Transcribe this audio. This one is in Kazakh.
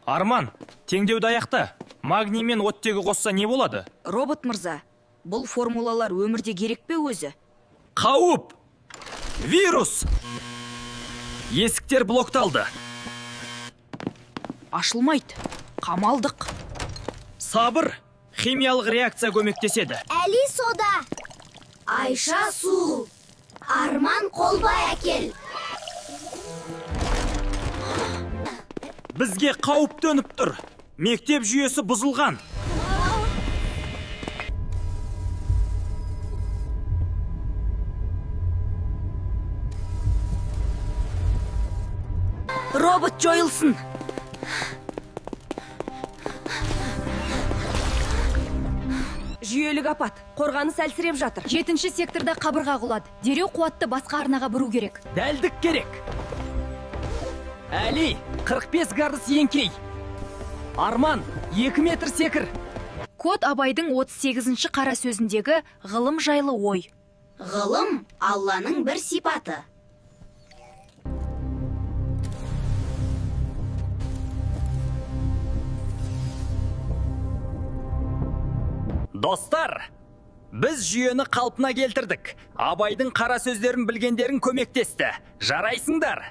Арман, теңдеуді аяқта. Магний мен оттегі қосса не болады? Робот мырза, бұл формулалар өмірде керек пе өзі? Қауіп! Вирус! Есіктер блокталды. Ашылмайды. Қамалдық. Сабыр, химиялық реакция көмектеседі. Әли сода. Айша су. Арман қолбай әкел. Бізге қауіп төніп тұр. Мектеп жүйесі бұзылған. Робот жойылсын. Жүйелік апат. Қорғаныс әлсіреп жатыр. 7-ші секторда қабырға құлады. Дереу қуатты басқа арнаға бұру керек. Дәлдік керек. Әли, 45 градус еңкей. Арман, 2 метр секір. Код Абайдың 38-ші қара сөзіндегі ғылым жайлы ой. Ғылым Алланың бір сипаты. Достар, біз жүйені қалпына келтірдік. Абайдың қара сөздерін білгендерін көмектесті. Жарайсыңдар.